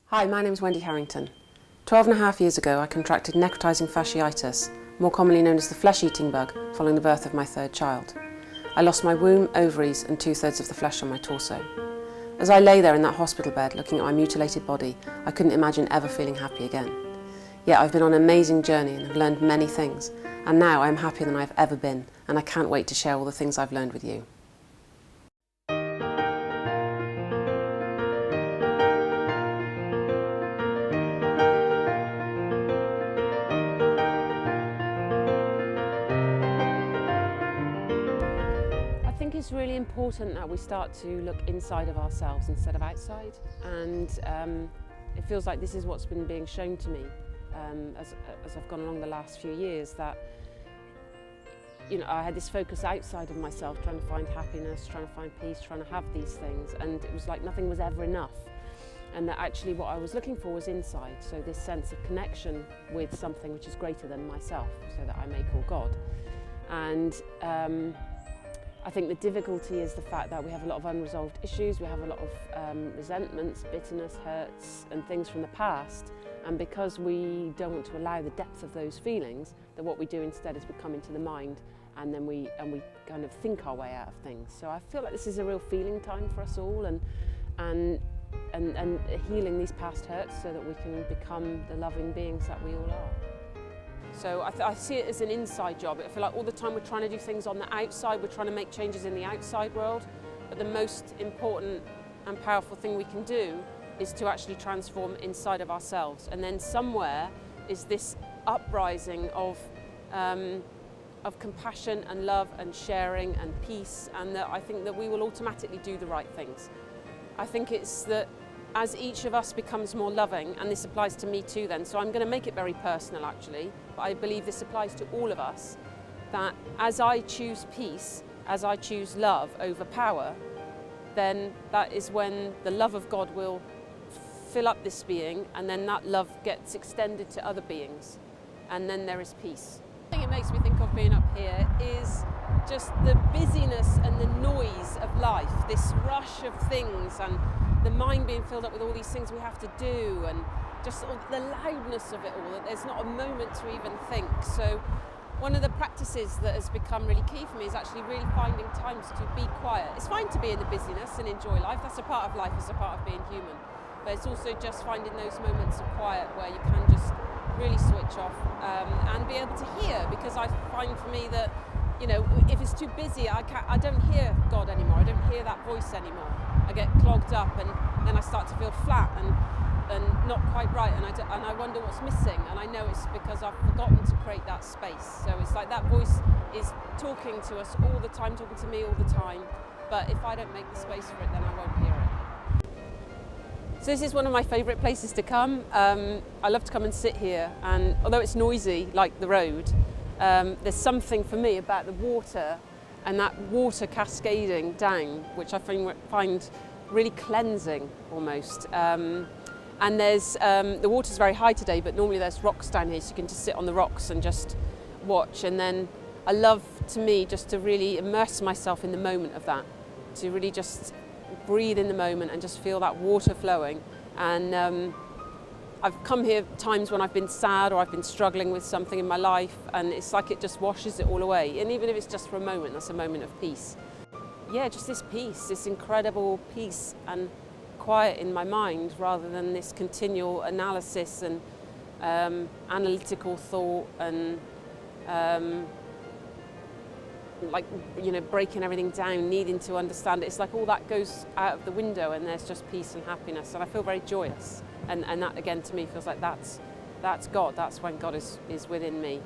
Hi, my name is Wendy Harrington. 12.5 years ago I contracted necrotizing fasciitis, more commonly known as the flesh-eating bug, following the birth of my third child. I lost my womb, ovaries and 2/3 of the flesh on my torso. As I lay there in that hospital bed looking at my mutilated body, I couldn't imagine ever feeling happy again. Yet I've been on an amazing journey and have learned many things, and now I'm happier than I've ever been, and I can't wait to share all the things I've learned with you. I think it's really important that we start to look inside of ourselves instead of outside, and it feels like this is what's been being shown to me as I've gone along the last few years, that I had this focus outside of myself, trying to find happiness, trying to find peace, trying to have these things, and it was like nothing was ever enough, and that actually what I was looking for was inside, so this sense of connection with something which is greater than myself, so that I may call God. And I think the difficulty is the fact that we have a lot of unresolved issues, we have a lot of resentments, bitterness, hurts and things from the past, and because we don't want to allow the depth of those feelings, that what we do instead is we come into the mind and then we kind of think our way out of things. So I feel like this is a real feeling time for us all, and healing these past hurts so that we can become the loving beings that we all are. So I see it as an inside job. I feel like all the time we're trying to do things on the outside, we're trying to make changes in the outside world, but the most important and powerful thing we can do is to actually transform inside of ourselves. And then somewhere is this uprising of compassion and love and sharing and peace, and that I think that we will automatically do the right things. I think it's that as each of us becomes more loving, and this applies to me too then, so I'm going to make it very personal actually, but I believe this applies to all of us, that as I choose peace, as I choose love over power, then that is when the love of God will fill up this being, and then that love gets extended to other beings, and then there is peace. The thing it makes me think of being up here is just the busyness and the noise of life, this rush of things, and the mind being filled up with all these things we have to do, and just all the loudness of it all, that there's not a moment to even think. So one of the practices that has become really key for me is actually really finding times to be quiet. It's fine to be in the busyness and enjoy life, that's a part of life, it's a part of being human, but it's also just finding those moments of quiet where you can just really switch off and be able to hear, because I find for me that if it's too busy, I don't hear God anymore, I don't hear that voice anymore. I get clogged up, and then I start to feel flat and not quite right, and I wonder what's missing, and I know it's because I've forgotten to create that space. So it's like that voice is talking to us all the time, talking to me all the time, but if I don't make the space for it, then I won't hear it. So this is one of my favourite places to come. I love to come and sit here, and although it's noisy like the road, there's something for me about the water and that water cascading down, which I find really cleansing almost. And there's the water's very high today, but normally there's rocks down here, so you can just sit on the rocks and just watch. And then I love, to me, just to really immerse myself in the moment of that, to really just breathe in the moment and just feel that water flowing. And I've come here times when I've been sad or I've been struggling with something in my life, and it's like it just washes it all away. And even if it's just for a moment, that's a moment of peace. Yeah, just this peace, this incredible peace and quiet in my mind, rather than this continual analysis and analytical thought and breaking everything down, needing to understand it. It's like all that goes out of the window, and there's just peace and happiness, and I feel very joyous. And that again to me feels like that's God, that's when God is within me.